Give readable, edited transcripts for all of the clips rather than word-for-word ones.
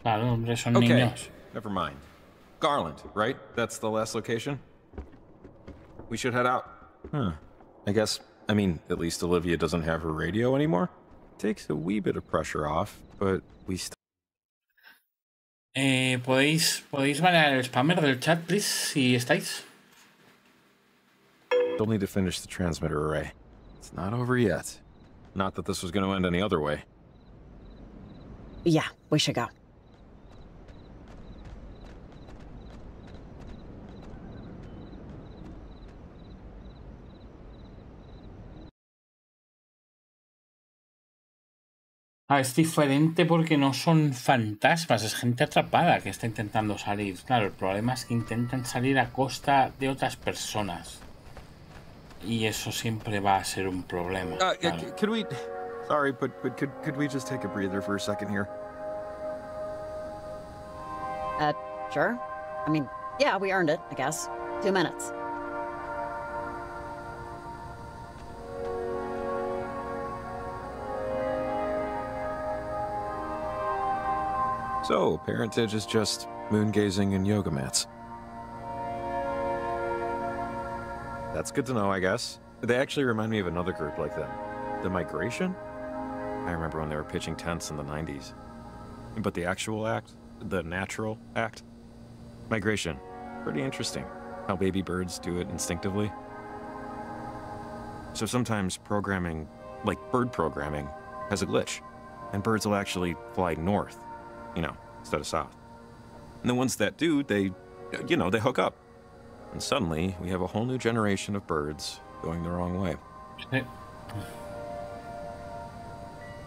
Claro, hombre, son Okay, niños. never mind. Garland, right? That's the last location? We should head out. Huh. I mean, at least Olivia doesn't have her radio anymore. Takes a wee bit of pressure off, but we still... ¿Podéis banear el spammer del chat, please, si estáis? Still need to finish the transmitter array. It's not over yet. Not that this was going to end any other way. Yeah, we should go. Es diferente porque no son fantasmas, es gente atrapada que está intentando salir. Claro, el problema es que intentan salir a costa de otras personas. Y eso siempre va a ser un problema. Claro. Could we... Sorry, but could we just take a breather for a second here? Sure. I mean, yeah, we earned it, I guess. 2 minutes. So, parentage is just moon gazing and yoga mats. That's good to know, I guess. They actually remind me of another group like them. The Migration? I remember when they were pitching tents in the 90s. But the actual act, the natural act, migration, pretty interesting. How baby birds do it instinctively. So sometimes programming, like bird programming, has a glitch. And birds will actually fly north, you know, instead of south. And the ones that do, they hook up. And suddenly, we have a whole new generation of birds going the wrong way.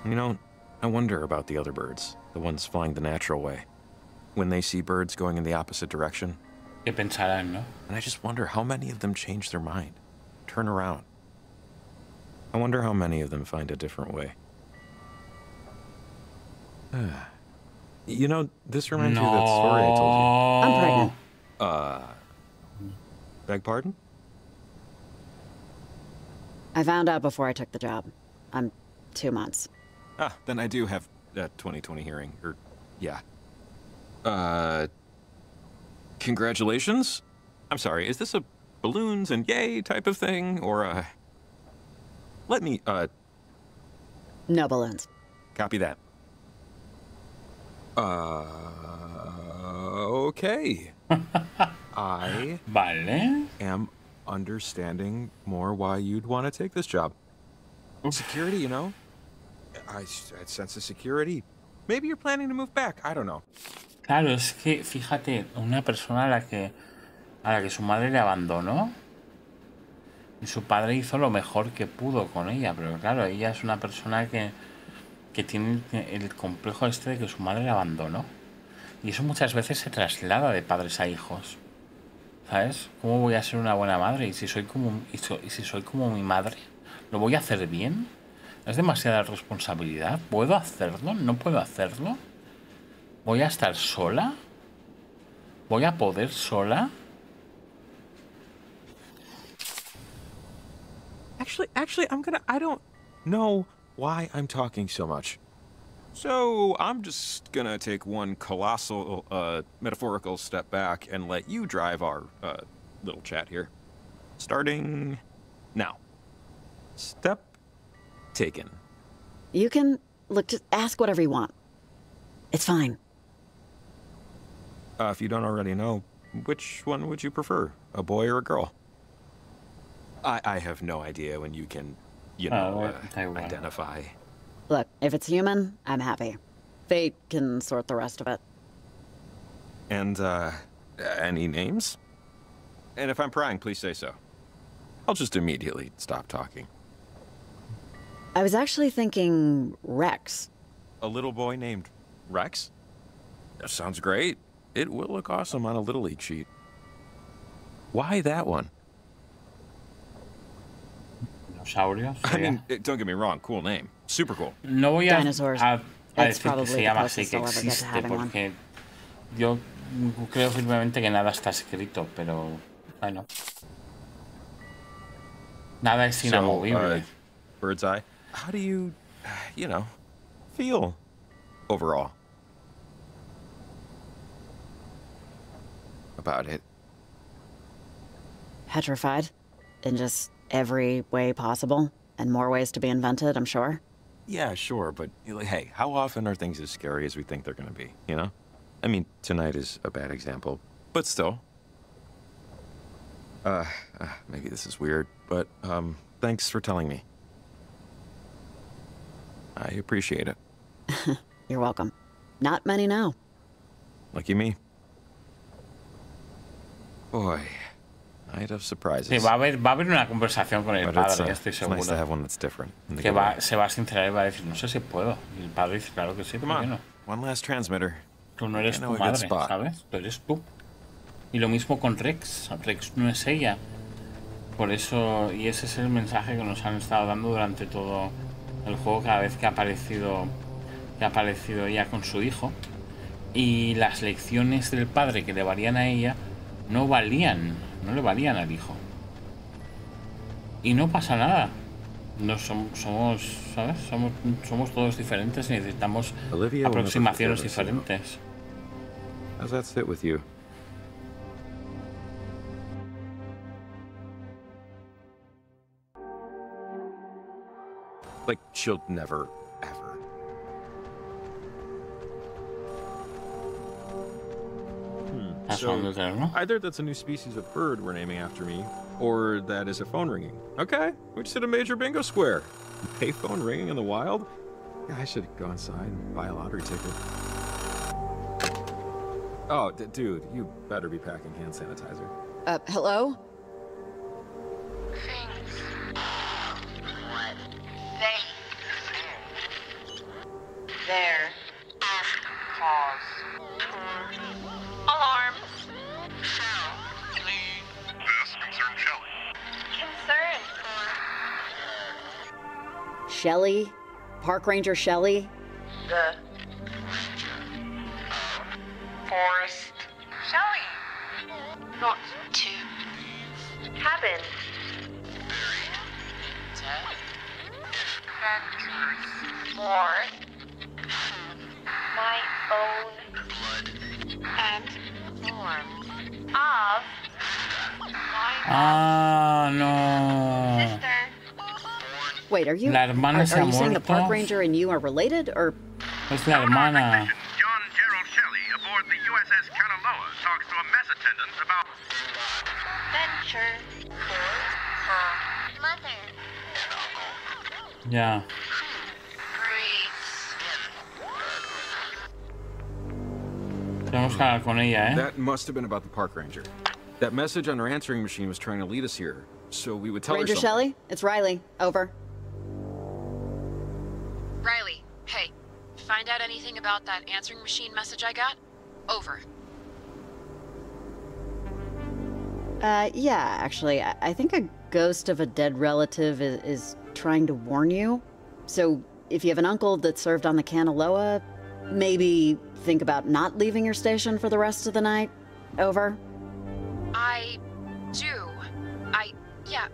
You know, I wonder about the other birds, the ones flying the natural way. When they see birds going in the opposite direction. ¿Qué pensarán, no? And I just wonder how many of them change their mind, turn around. I wonder how many of them find a different way. You know, this reminds me of that story I told you. I'm pregnant. Beg pardon? I found out before I took the job. I'm 2 months. Ah, then I do have a 2020 hearing, or, yeah. Congratulations? I'm sorry, is this a balloons and yay type of thing, or, let me, No balloons. copy that. Okay. Vale. Am understanding more why you'd want to take this job. Security, you know? I sense a security. Maybe you're planning to move back. I don't know. Claro, es que, fíjate, una persona a la que su madre le abandonó y su padre hizo lo mejor que pudo con ella, pero claro, ella es una persona que tiene el complejo este de que su madre le abandonó. Y eso muchas veces se traslada de padres a hijos. ¿Sabes? ¿Cómo voy a ser una buena madre? Y si soy como mi madre, ¿lo voy a hacer bien? ¿Es demasiada responsabilidad? ¿Puedo hacerlo? ¿No puedo hacerlo? ¿Voy a estar sola? ¿Voy a poder sola? Actually, I don't know why I'm talking so much. So, I'm just gonna take one colossal, metaphorical step back and let you drive our, little chat here. Starting now. Step taken. You can, look, just ask whatever you want. It's fine. If you don't already know, which one would you prefer, a boy or a girl? I have no idea when you can, identify. Look, if it's human, I'm happy. Fate can sort the rest of it. And, any names? And if I'm prying, please say so. I'll just immediately stop talking. I was actually thinking Rex. A little boy named Rex? That sounds great. It will look awesome on a Little League sheet. Why that one? Dinosaurios. I mean, don't get me wrong, cool name. Super cool. No voy a Dinosaurs. decir It's que probably se the llama así, closest que I'll ever get to existe, having one. porque yo creo firmemente que nada está escrito, pero bueno. Nada es inamovible. So, bird's eye. How do you, feel overall? about it. Petrified. In just every way possible. And more ways to be invented, I'm sure. Yeah, sure, but hey, how often are things as scary as we think they're gonna be, you know? I mean, tonight is a bad example, but still. Maybe this is weird, but, thanks for telling me. I appreciate it. You're welcome. Not many know. Lucky me. Boy, night of surprises. Sí, va a haber una conversación con el But padre, it's estoy nice seguro. to have one that's different. Que se va a sincerar y va a decir, no sé si puedo. Y el padre dice, claro que sí, ¿por qué no? One last transmitter. Tú no eres tu madre, ¿sabes? Tú eres tú. Y lo mismo con Rex. Rex no es ella. Por eso, y ese es el mensaje que nos han estado dando durante todo el juego, cada vez que ha aparecido ella con su hijo. Y las lecciones del padre que le valían a ella no le valían al hijo. Y no pasa nada. No somos, ¿sabes? Somos todos diferentes y necesitamos aproximaciones diferentes. How's that sit with you? Like, she'll never, ever. So, either that's a new species of bird we're naming after me, or that is a phone ringing. Okay, we just hit a major bingo square. Payphone ringing in the wild? Yeah, I should go inside and buy a lottery ticket. Oh, dude, you better be packing hand sanitizer. Hello? There. Pause. Alarm. Yes, concern Shelley. Concern. Shelley? Park Ranger Shelley? The forest. Shelley. Not to happen. Adventures. More. My own and form of my no. sister. Wait, are you La hermana se ha are you saying the muerto. Park Ranger and you are related, or? Es la hermana. John Gerald Shelley aboard the USS Kanaloa talks to a mess attendant about Venture for her mother. Ya. Tenemos que hablar con ella, ¿eh? That must have been about the park ranger. That message on her answering machine was trying to lead us here, so we would tell Ranger her something. Shelley? It's Riley. Over. Riley, hey. Find out anything about that answering machine message I got? Over. Yeah, actually, I think a ghost of a dead relative is trying to warn you. So, if you have an uncle that served on the Kanaloa, maybe think about not leaving your station for the rest of the night. Over. I do.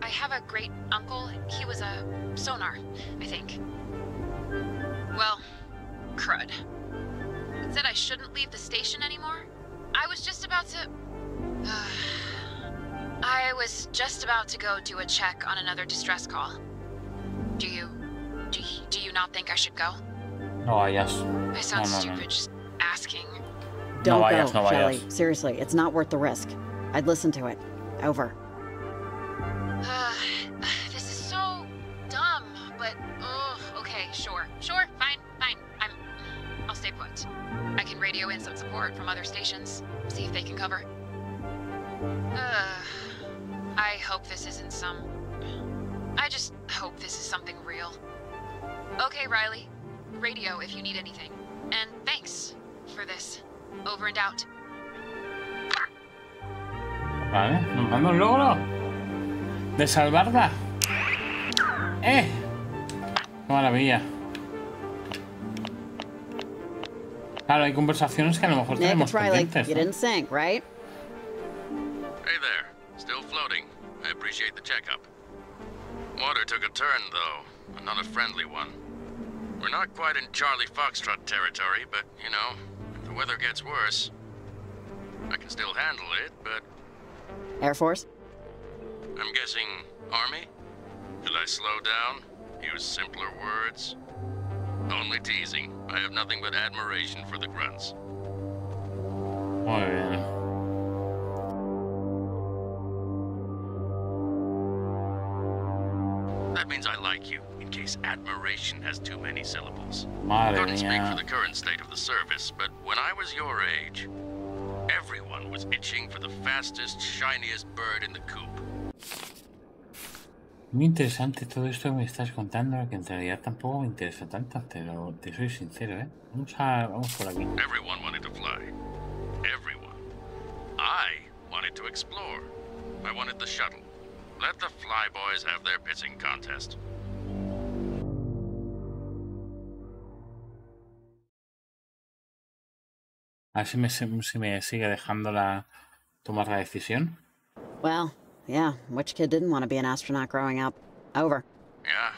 I have a great uncle. He was a sonar, I think. Well, crud. It said I shouldn't leave the station anymore. I was just about to go do a check on another distress call. Do you not think I should go? No vayas. I sound No. stupid just asking. Don't No vayas, go, no Shelley. vayas. Seriously, it's not worth the risk. I'd listen to it. Over. This is so dumb, but okay, sure, fine. I'll stay put. I can radio in some support from other stations, see if they can cover. I hope this isn't I just hope this is something real. Okay, Riley. Radio if you need anything. And thanks for this. Over and out. Vale, nos manda un logro de salvarla. ¡Qué maravilla! Claro, hay conversaciones que a lo mejor Nick, tenemos it's Riley. pendientes, You ¿no? didn't sink, right? Hey there. Still floating. I appreciate the checkup. Water took a turn, though. Not a friendly one. We're not quite in Charlie Foxtrot territory, but, you know, if the weather gets worse... I can still handle it, but Air Force? I'm guessing Army? Should I slow down? Use simpler words? Only teasing. I have nothing but admiration for the grunts. Muy bien. That means I like you, in case admiration has too many syllables. Madre Couldn't speak for mía. the current state of the service, but when I was your age, everyone was itching for the fastest, shiniest bird in the coop. Muy interesante todo esto que me estás contando, que en realidad tampoco me interesa tanto, pero te soy sincero, ¿eh? Vamos por aquí. Everyone wanted to fly. Everyone. I wanted to explore. I wanted the shuttle. Let the flyboys have their pissing contest. A ver si me sigue dejando tomar la decisión. Well, yeah, which kid didn't want to be an astronaut growing up? Over. Yeah,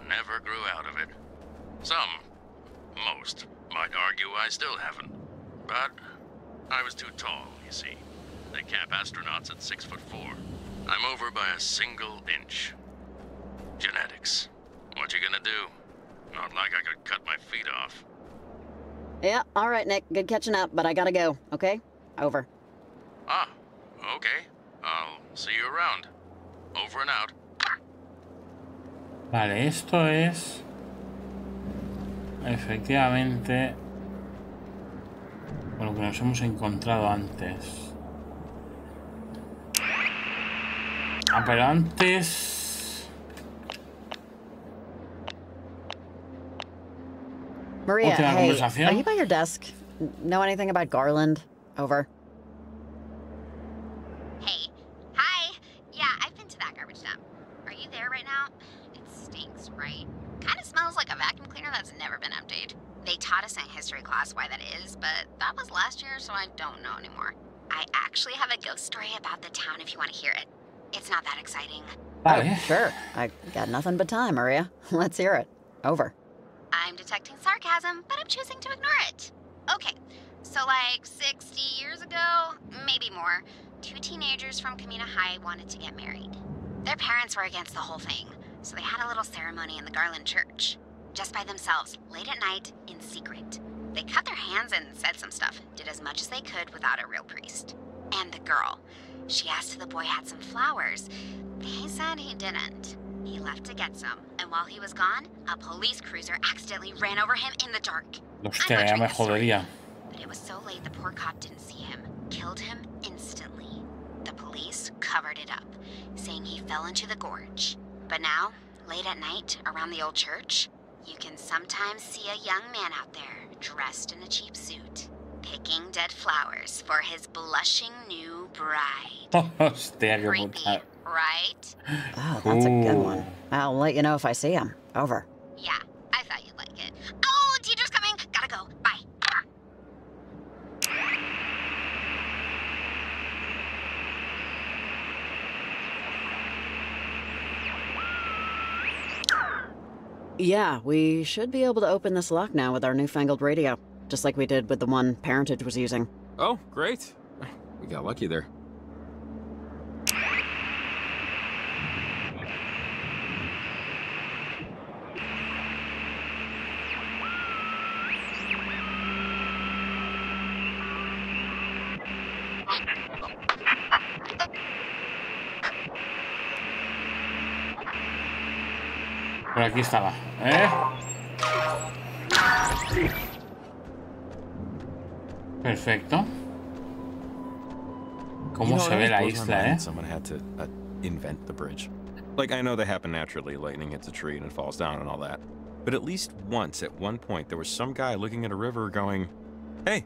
never grew out of it. Some, most, might argue I still haven't. But I was too tall, you see. They cap astronauts at 6'4". I'm over by a single inch. Genetics. What you gonna do? Not like I could cut my feet off. Yeah, all right, Nick. Good catching up, but I gotta go, okay? Over. Ah, okay. I'll see you around. Over and out. Vale, esto es... Efectivamente... Con lo que nos hemos encontrado antes. Ah, pero antes... Maria, Última hey, conversación. are you by your desk? Know anything about Garland? Over. Hey. Hi. Yeah, I've been to that garbage dump. Are you there right now? It stinks, right? Kind of smells like a vacuum cleaner that's never been emptied. They taught us in history class why that is, but that was last year, so I don't know anymore. I actually have a ghost story about the town if you want to hear it. It's not that exciting. Vale. Oh, sure. I got nothing but time, Maria. Let's hear it. Over. I'm detecting sarcasm, but I'm choosing to ignore it. Okay, so like 60 years ago, maybe more, two teenagers from Kamina High wanted to get married. Their parents were against the whole thing, so they had a little ceremony in the Garland church. Just by themselves, late at night, in secret. They cut their hands and said some stuff, did as much as they could without a real priest. And the girl, she asked if the boy had some flowers. He said he didn't. He left to get some, and while he was gone, a police cruiser accidentally ran over him in the dark. Hostia, ya me jodería. But it was so late the poor cop didn't see him. Killed him instantly. The police covered it up, saying he fell into the gorge. But now, late at night, around the old church, you can sometimes see a young man out there, dressed in a cheap suit, picking dead flowers for his blushing new bride. Hostia, qué Creepy, puta. right? Oh, that's a good Ooh. one. I'll let you know if I see him. Over. Yeah, I thought you'd like it. Oh, teacher's coming! Gotta go. Bye. Yeah, we should be able to open this lock now with our newfangled radio. Just like we did with the one Parentage was using. Oh, great. We got lucky there. Por aquí estaba, ¿eh? Perfecto. ¿Cómo se ve la isla, eh? Someone had to invent the bridge. Like, I know they happen naturally, lightning hits a tree and it falls down and all that. But at least once, at one point, there was some guy looking at a river going, hey,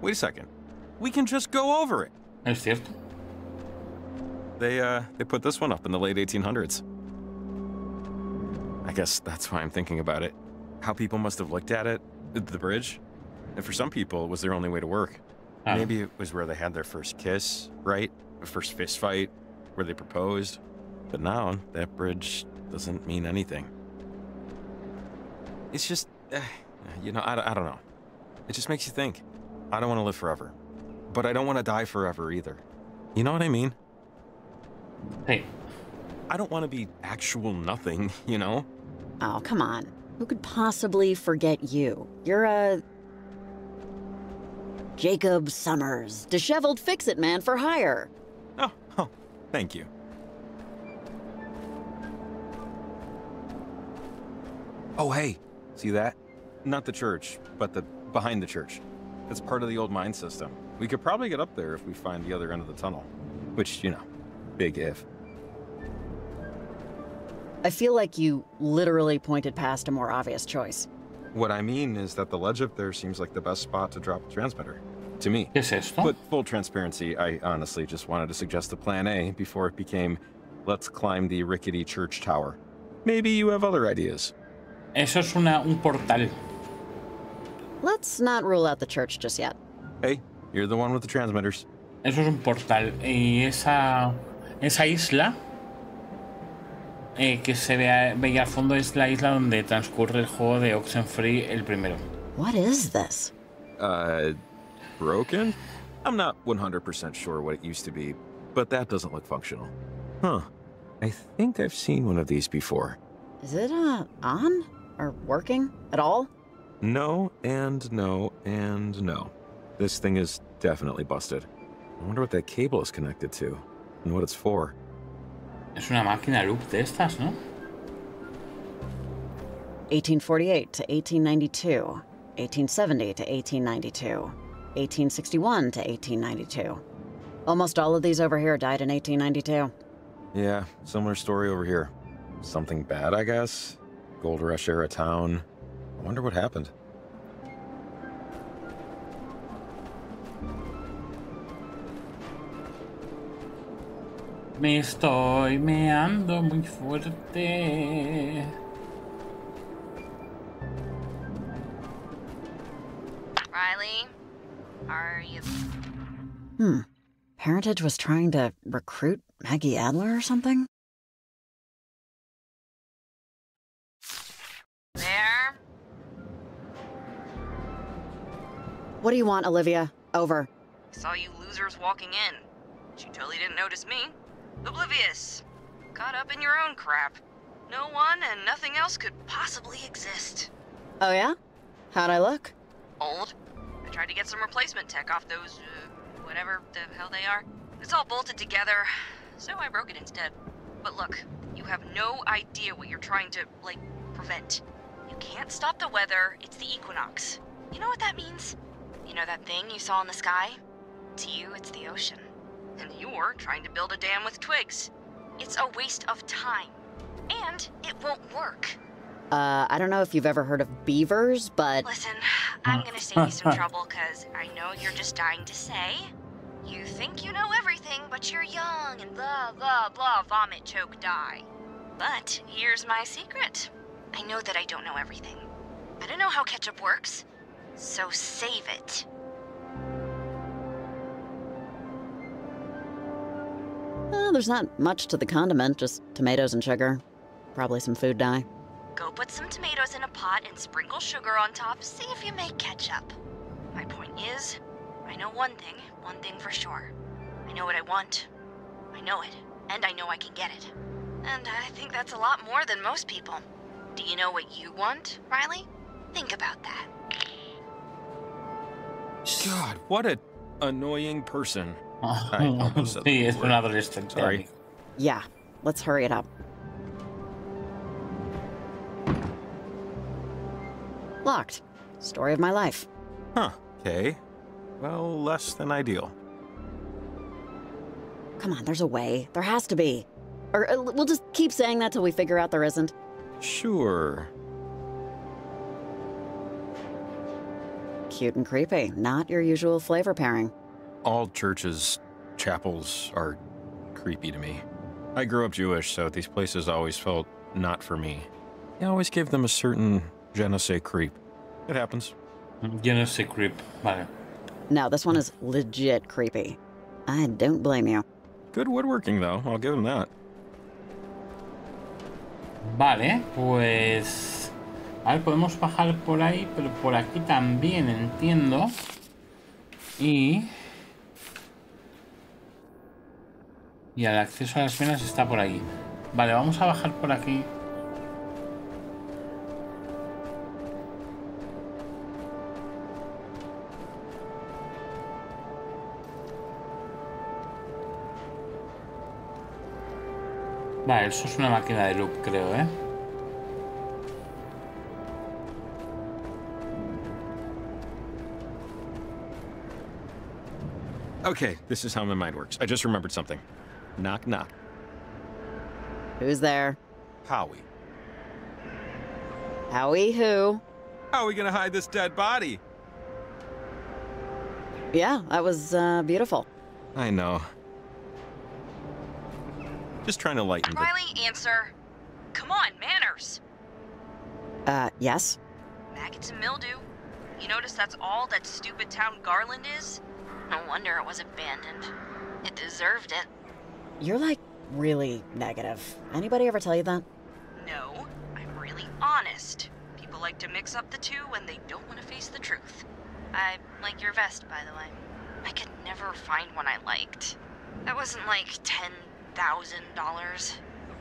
wait a second. We can just go over it. Es cierto. They put this one up in the late 1800s. I guess that's why I'm thinking about it. How people must have looked at it, the bridge. And for some people, it was their only way to work. Ah. Maybe it was where they had their first kiss, right? The first fist fight, where they proposed. But now, that bridge doesn't mean anything. It's just, you know, I don't know. It just makes you think. I don't want to live forever. but I don't want to die forever either. You know what I mean? Sí. I don't want to be actual nothing, you know? Oh, come on. Who could possibly forget you? You're a... Jacob Summers. Disheveled fix-it man for hire. Oh, thank you. Oh, hey, see that? Not the church, but the behind the church. It's part of the old mine system. We could probably get up there if we find the other end of the tunnel. Which, you know, big if. I feel like you literally pointed past a more obvious choice. What I mean is that the ledge up there seems like the best spot to drop the transmitter. To me. ¿Qué es esto? But full transparency, I honestly just wanted to suggest the plan A before it became, let's climb the rickety church tower. Maybe you have other ideas. Eso es un portal. Let's not rule out the church just yet. Hey, you're the one with the transmitters. Eso es un portal. Y esa isla que se veía al fondo es la isla donde transcurre el juego de OXENFREE, el primero. What is this? Broken? I'm not 100% sure what it used to be, but that doesn't look functional. Huh. I think I've seen one of these before. Is it, on? Or working at all? No, and no, and no. This thing is definitely busted. I wonder what that cable is connected to, and what it's for. Es una máquina loop de estas, ¿no? 1848 to 1892, 1870 to 1892, 1861 to 1892. Almost all of these over here died in 1892. Yeah, similar story over here. Something bad, I guess? Gold Rush era town. I wonder what happened. Me estoy meando muy fuerte. Riley, are you... Parentage was trying to recruit Maggie Adler or something? there? What do you want, Olivia? Over. Saw you losers walking in. But you totally didn't notice me. Oblivious. Caught up in your own crap. No one and nothing else could possibly exist. Oh yeah? How'd I look? Old. I tried to get some replacement tech off those, whatever the hell they are. It's all bolted together, so I broke it instead. But look, you have no idea what you're trying to, like, prevent. You can't stop the weather, it's the equinox. You know what that means? You know that thing you saw in the sky? To you, it's the ocean. And you're trying to build a dam with twigs. It's a waste of time. And it won't work. I don't know if you've ever heard of beavers, but... Listen, I'm gonna save you some trouble, cause I know you're just dying to say. You think you know everything, but you're young and blah, blah, blah, vomit, choke, die. But here's my secret. I know that I don't know everything. I don't know how ketchup works, so save it. There's not much to the condiment, just tomatoes and sugar. Probably some food dye. Go put some tomatoes in a pot and sprinkle sugar on top, see if you make ketchup. My point is, I know one thing for sure. I know what I want. I know it, and I know I can get it. And I think that's a lot more than most people. Do you know what you want, Riley? Think about that. God, what an annoying person. I almost said Sí, the es word. un adolescente. Sorry. Yeah, let's hurry it up. Locked. Story of my life. Huh, okay. Well, less than ideal. Come on, there's a way. There has to be. Or we'll just keep saying that till we figure out there isn't. Sure. Cute and creepy. Not your usual flavor pairing. All churches, chapels are creepy to me. I grew up Jewish, so these places always felt not for me. I always gave them a certain je ne sais creep. It happens. Yo no sé creep. Vale. No, this one is legit creepy. I don't blame you. Good woodworking, though. I'll give them that. Vale, pues... A ver, podemos bajar por ahí, pero por aquí también entiendo. Y... Y el acceso a las venas está por ahí. Vale, vamos a bajar por aquí. Vale, eso es una máquina de loop, creo, ¿eh? Okay, this is how my mind works. I just remembered something. Knock, knock. Who's there? Howie. Howie who? How are we gonna hide this dead body? Yeah, that was beautiful. I know. Just trying to lighten the... Riley, answer. Come on, manners. Yes? Maggots and mildew. You notice that's all that stupid town Garland is? No wonder it was abandoned. It deserved it. You're like really negative. Anybody ever tell you that? No, I'm really honest. People like to mix up the two when they don't want to face the truth. I like your vest, by the way. I could never find one I liked. That wasn't like $10,000.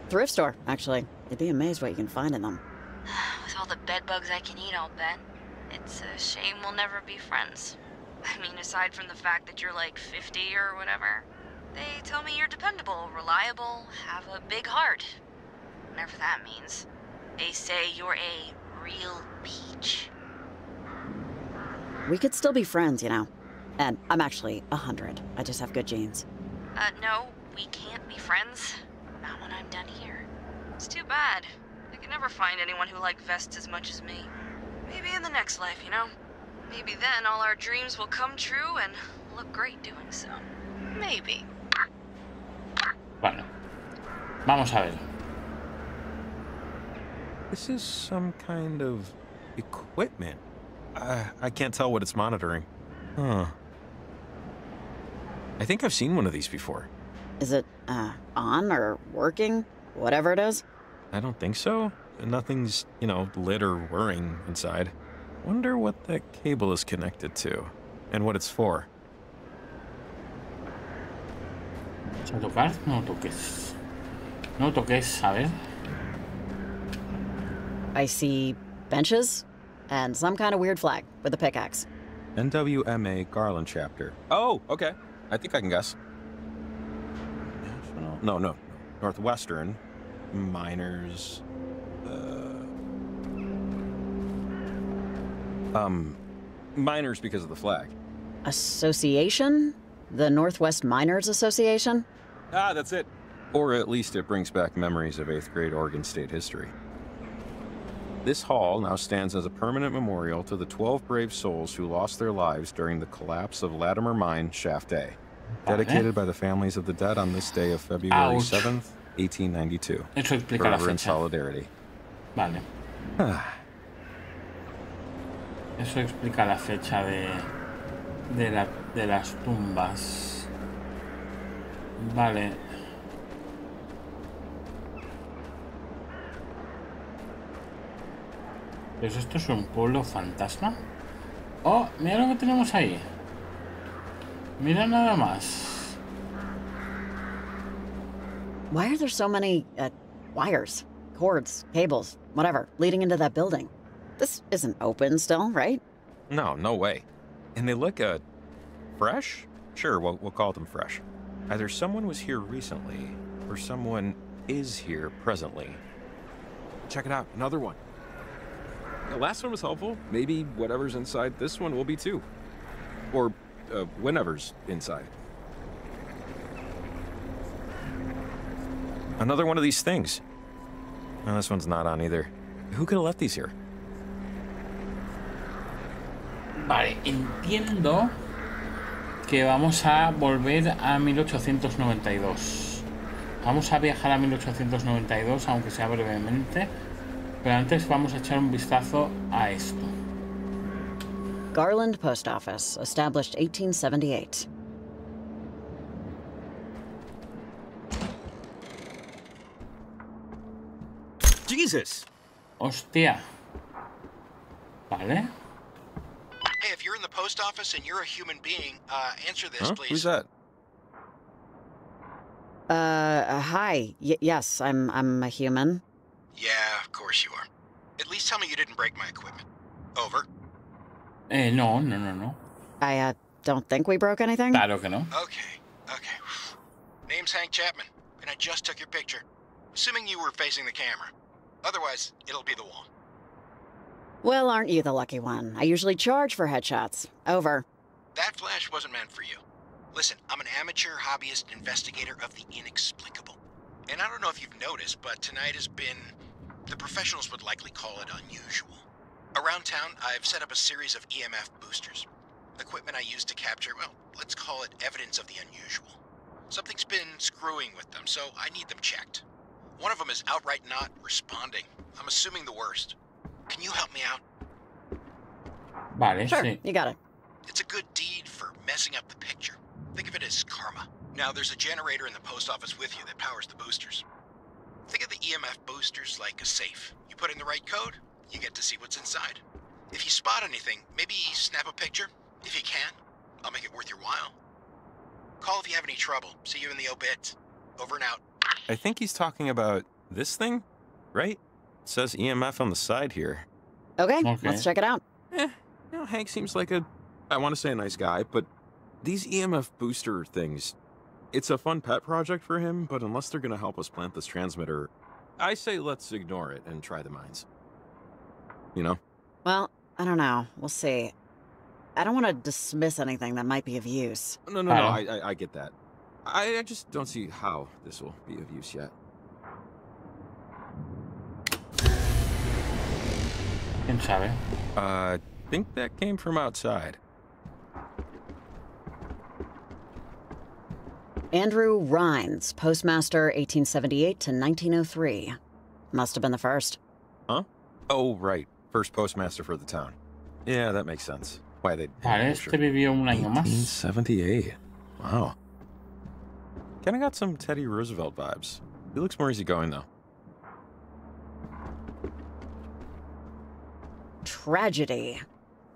Thrift store, actually. You'd be amazed what you can find in them. With all the bedbugs I can eat, I'll bet. It's a shame we'll never be friends. I mean, aside from the fact that you're like 50 or whatever, they tell me you're dependable, reliable, have a big heart. Whatever that means. They say you're a real peach. We could still be friends, you know. And I'm actually 100. I just have good genes. No, we can't be friends. Not when I'm done here. It's too bad. I can never find anyone who liked vests as much as me. Maybe in the next life, you know? Maybe then all our dreams will come true and look great doing so. Maybe. Bueno, vamos a ver. This is some kind of equipment. I can't tell what it's monitoring. Huh. I think I've seen one of these before. Is it, on or working? Whatever it is? I don't think so. Nothing's, you know, lit or whirring inside. Wonder what that cable is connected to, and what it's for. ¿A tocar? No toques. No toques, a ver. I see benches and some kind of weird flag with a pickaxe. NWMA Garland chapter. Oh, okay. I think I can guess. National? No. Northwestern. Miners. Miners because of the flag. Association? The Northwest Miners Association? Ah, that's it. Or at least it brings back memories of 8th grade Oregon State history. This hall now stands as a permanent memorial to the 12 brave souls who lost their lives during the collapse of Latimer Mine Shaft A, dedicated by the families of the dead on this day of February 7th, 1892. Eso explica la Forever in fecha. solidarity. Vale. Eso explica la fecha de las tumbas. Vale. ¿Pues esto es un pueblo fantasma? Oh, mira lo que tenemos ahí. Mira nada más. Why are there so many, wires, cords, cables, whatever, leading into that building? This isn't open still, right? No way. And they look, fresh? Sure, we'll call them fresh. Either someone was here recently, or someone is here presently. Check it out, another one. The last one was helpful. Maybe whatever's inside this one will be too. Or, whenever's inside. Another one of these things. No, this one's not on either. Who could have left these here? Vale, entiendo que vamos a volver a 1892. Vamos a viajar a 1892, aunque sea brevemente. Pero antes vamos a echar un vistazo a esto. Garland Post Office, established 1878. Jesus! Hostia. Vale. Hey, if you're in the post office and you're a human being, answer this, Huh? please. Who's that? Hi. Yes, I'm a human. Yeah, of course you are. At least tell me you didn't break my equipment. Over. No. I, don't think we broke anything? Claro que no. Okay. Name's Hank Chapman, and I just took your picture. Assuming you were facing the camera. Otherwise, it'll be the wall. Well, aren't you the lucky one? I usually charge for headshots. Over. That flash wasn't meant for you. Listen, I'm an amateur hobbyist investigator of the inexplicable. And I don't know if you've noticed, but tonight has been... the professionals would likely call it unusual. Around town, I've set up a series of EMF boosters. Equipment I use to capture, well, let's call it evidence of the unusual. Something's been screwing with them, so I need them checked. One of them is outright not responding. I'm assuming the worst. Can you help me out? Vale, Sure, sí. you got it. It's a good deed for messing up the picture. Think of it as karma. Now, there's a generator in the post office with you that powers the boosters. Think of the EMF boosters like a safe. You put in the right code, you get to see what's inside. If you spot anything, maybe snap a picture. If you can, I'll make it worth your while. Call if you have any trouble. See you in the obit. Over and out. I think he's talking about this thing, right? It says EMF on the side here. Okay, Okay. let's check it out. Hank seems like I want to say a nice guy, but these EMF booster things, it's a fun pet project for him, but unless they're going to help us plant this transmitter, I say let's ignore it and try the mines. You know? Well, I don't know. We'll see. I don't want to dismiss anything that might be of use. No, I get that. I just don't see how this will be of use yet. ¿Quién sabe? I think that came from outside. Andrew Rhines, postmaster 1878 to 1903. Must have been the first. Huh? Oh, right. First postmaster for the town. Yeah, that makes sense. Why they... Vale, este vivió un año más. 1878. Wow. Kinda got some Teddy Roosevelt vibes. He looks more easygoing, though. Tragedy.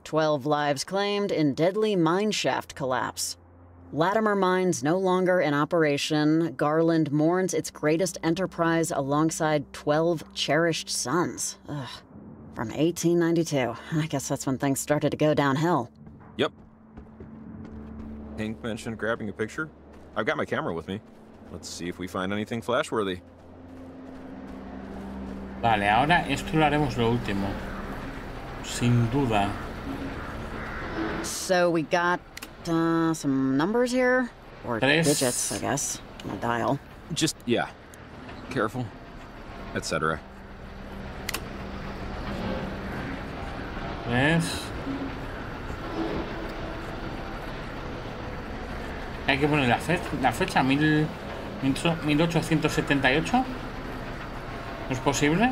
12 lives claimed in deadly mine shaft collapse. Latimer Mines no longer in operation. Garland mourns its greatest enterprise alongside 12 cherished sons. Ugh. From 1892. I guess that's when things started to go downhill. Yep. Hank mentioned grabbing a picture. I've got my camera with me. Let's see if we find anything flashworthy. Vale, ahora esto lo haremos lo último. Sin duda. So we got some numbers here? Or Tres. digits, I guess. On a dial. Just, yeah. Careful. Etc. ¿Ves? Hay que poner la fecha 1878. ¿No es posible?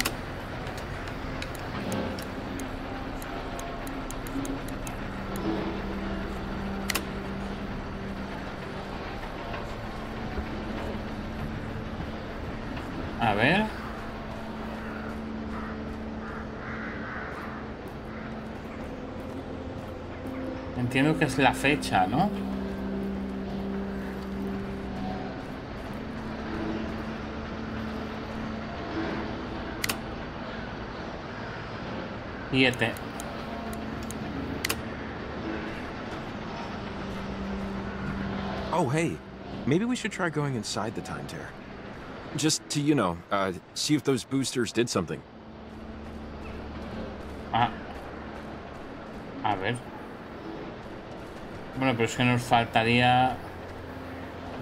A ver. Entiendo que es la fecha, ¿no? Siete. Oh, hey. Maybe we should try going inside the time tear. Just to, you know, see if those boosters did something. Ah. A ver. Bueno, pero es que nos faltaría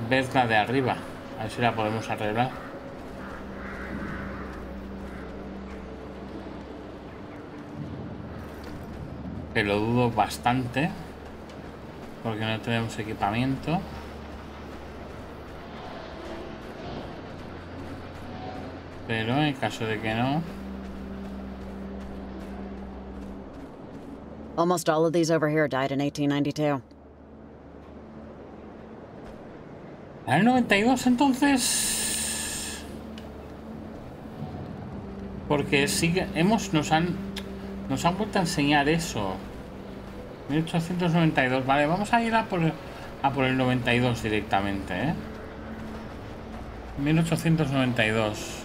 ver la de arriba. A ver si la podemos arreglar. Que lo dudo bastante. Porque no tenemos equipamiento. Pero en caso de que no... Almost all of these over here died in 1892. ¿En el 92 entonces? Porque sí que nos han vuelto a enseñar eso. 1892. Vale, vamos a ir a por el 92 directamente, ¿eh? 1892.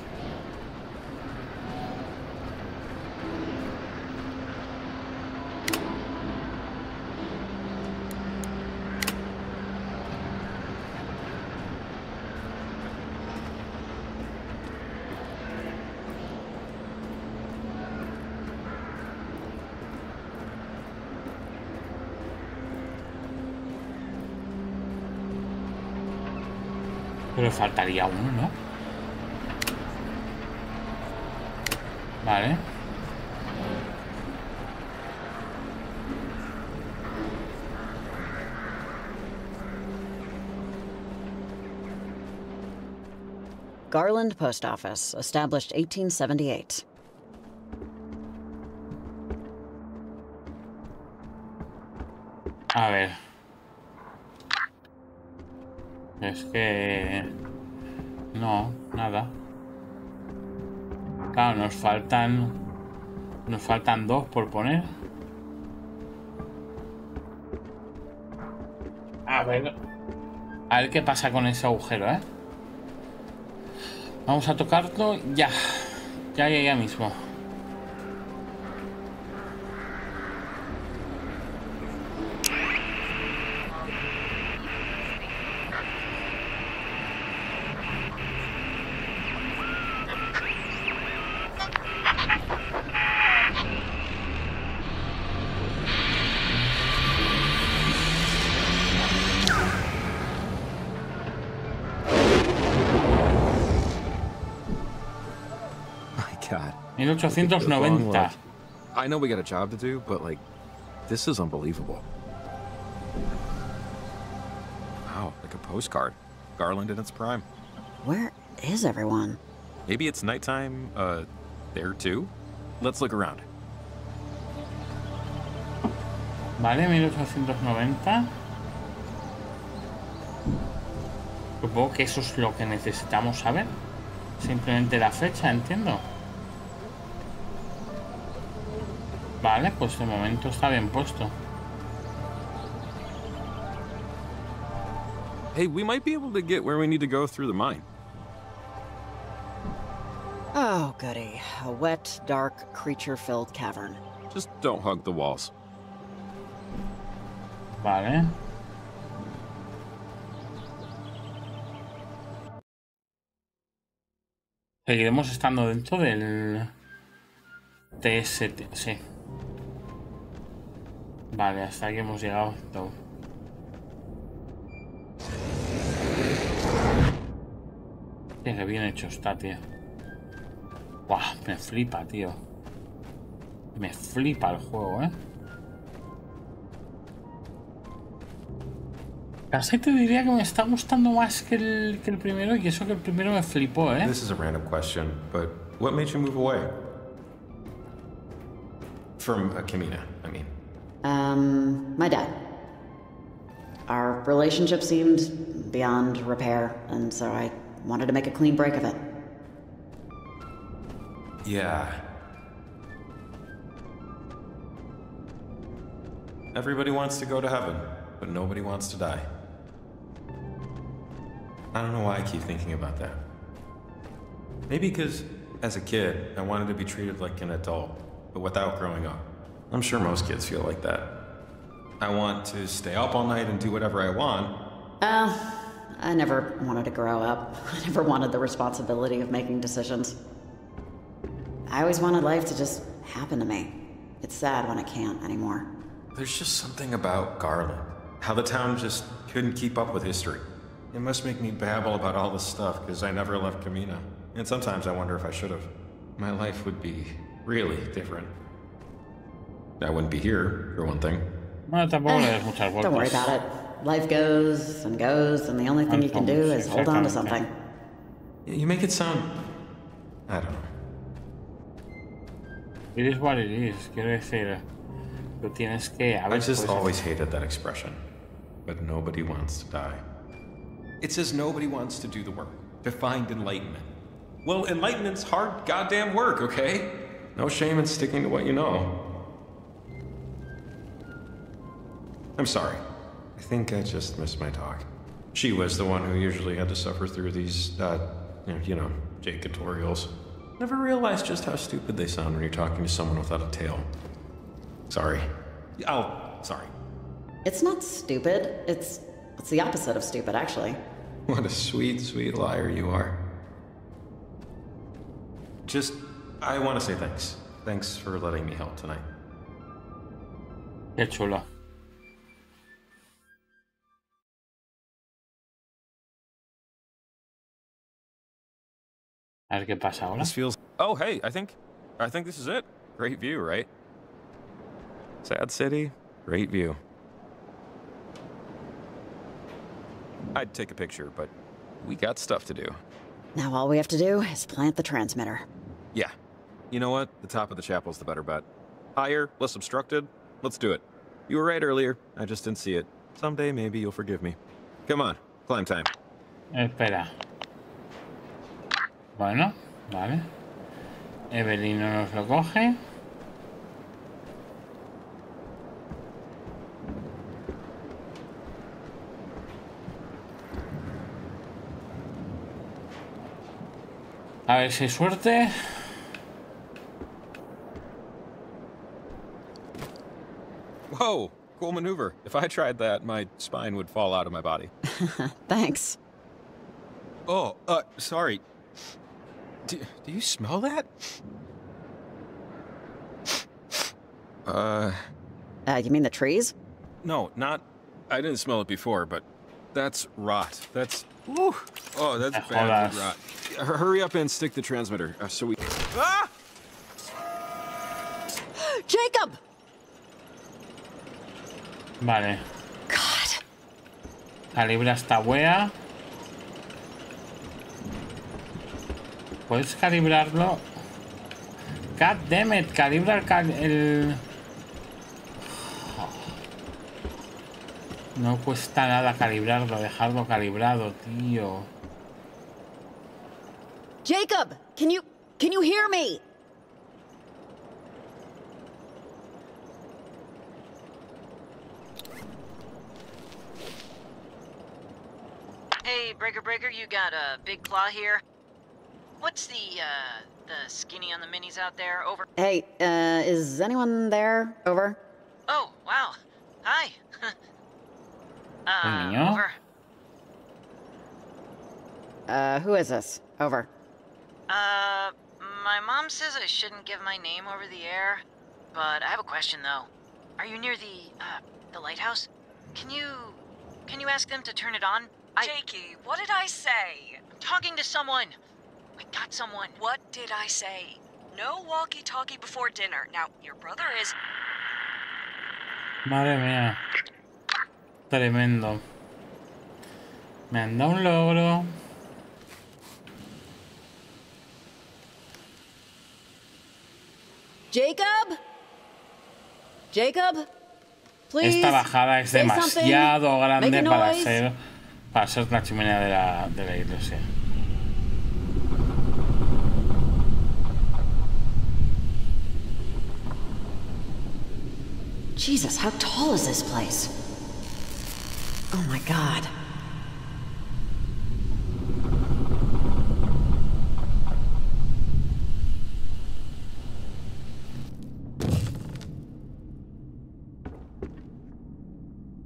Pero faltaría uno, ¿no? Vale. Garland Post Office, established 1878. A ver. Es que... No, nada. Claro, nos faltan... Nos faltan dos por poner. A ver qué pasa con ese agujero, ¿eh? Vamos a tocarlo ya. Ya mismo. God. 1890. I know we got a job to do, but like, this is unbelievable. Wow, like a postcard. Garland in its prime. Where is everyone? Maybe it's nighttime, there too? Let's look around. Vale, 1890. Supongo que eso es lo que necesitamos saber. Simplemente la fecha, entiendo. Vale, pues de momento está bien puesto. Hey, we might be able to get where we need to go through the mine. Oh, goody. A wet, dark, creature-filled cavern. Just don't hug the walls. Vale. Seguiremos estando dentro del TST, sí. Vale, hasta aquí hemos llegado. Qué bien hecho está, tío. Buah, me flipa, tío. Me flipa el juego, ¿eh? Casi te diría que me está gustando más que el primero, y eso que el primero me flipó, ¿eh? This is a random question, but what made you move away? From Kamina, I mean. My dad. Our relationship seemed beyond repair, and so I wanted to make a clean break of it. Yeah. Everybody wants to go to heaven, but nobody wants to die. I don't know why I keep thinking about that. Maybe because, as a kid, I wanted to be treated like an adult, but without growing up. I'm sure most kids feel like that. I want to stay up all night and do whatever I want. I never wanted to grow up. I never wanted the responsibility of making decisions. I always wanted life to just happen to me. It's sad when it can't anymore. There's just something about Garland. How the town just couldn't keep up with history. It must make me babble about all this stuff because I never left Kamina. And sometimes I wonder if I should have. My life would be really different. I wouldn't be here, for one thing. Bueno, tampoco le des muchas vueltas. Don't worry about it. Life goes, and the only thing you can do is hold on to something. You make it sound... I don't know. It is what it is, quiero decir. Tú tienes que... I just always hated that expression. But nobody wants to die. It says nobody wants to do the work, to find enlightenment. Well, enlightenment's hard goddamn work, okay? No shame in sticking to what you know. I'm sorry. I think I just missed my talk. She was the one who usually had to suffer through these, You know, Jake tutorials. Never realized just how stupid they sound when you're talking to someone without a tail. Sorry. Sorry. It's not stupid. It's the opposite of stupid, actually. What a sweet, sweet liar you are. I want to say thanks. Thanks for letting me help tonight. Qué chulo. A ver qué pasa ahora. This feels... Oh, hey, I think this is it. Great view, right? Sad city, great view. I'd take a picture, but we got stuff to do. Now all we have to do is plant the transmitter. Yeah. You know what? The top of the chapel's the better bet. Higher, less obstructed. Let's do it. You were right earlier. I just didn't see it. Someday, maybe you'll forgive me. Come on. Climb time. Espera. Bueno, vale. Evelino nos lo coge. A ver si hay suerte. Whoa, cool maneuver. If I tried that, my spine would fall out of my body. Thanks. Oh, sorry. Do you smell that? You mean the trees? No, not... I didn't smell it before, but that's rot. That's... Woo! Oh, that's bad rot. Hurry up and stick the transmitter, so we... Ah! Jacob! Vale. God. Calibra esta wea. ¿Puedes calibrarlo? God damn it, calibra el... No cuesta nada calibrarlo, dejarlo calibrado, tío. Jacob, can you hear me? Hey, Breaker, you got a big claw here? What's the skinny on the minis out there? Over. Hey, is anyone there? Over. Oh, wow. Hi. Niño. Over. Who is this? Over. My mom says I shouldn't give my name over the air, but I have a question though. Are you near the lighthouse? Can you ask them to turn it on? Jakey, what did I say? I'm talking to someone. I got someone. What did I say? No walkie-talkie before dinner. Now, your brother is... Madre mía. Tremendo. Me han dado un logro. Jacob? Jacob? Please. Esta bajada es say demasiado something. grande Make a noise. para ser la chimenea de la iglesia. Jesus, how tall is this place? Oh my God.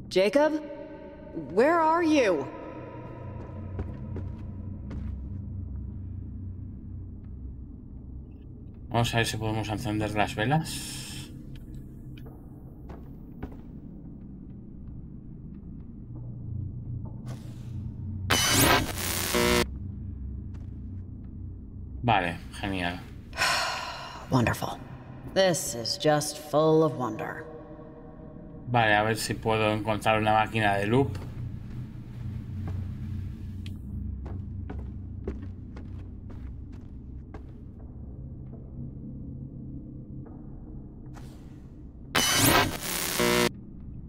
Jacob? Where are you? Vamos a ver si podemos encender las velas. Vale, genial. Wonderful. This is just full of wonder. Vale, a ver si puedo encontrar una máquina de loop.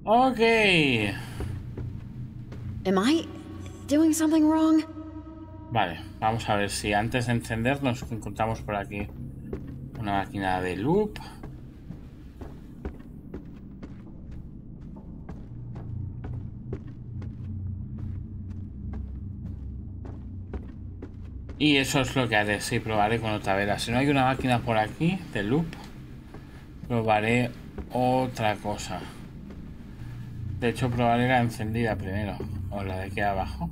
Ok. Am I doing something wrong? Vale, vamos a ver si antes de encender nos encontramos por aquí una máquina de loop. Y eso es lo que haré, sí, probaré con otra vela. Si no hay una máquina por aquí de loop, probaré otra cosa. De hecho, probaré la encendida primero, o la de aquí abajo.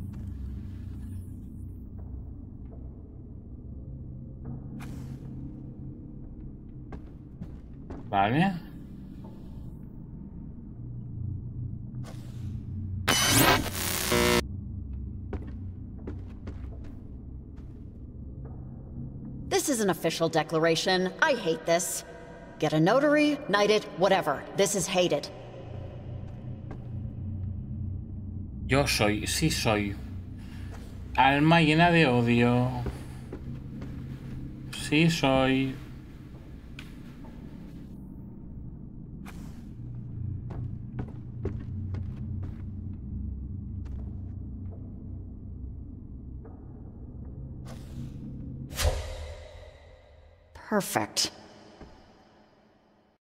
Vale. This is an official declaration. I hate this. Get a notary, knight it, whatever. This is hated. Yo soy, sí soy. Alma llena de odio. Sí soy. Perfect.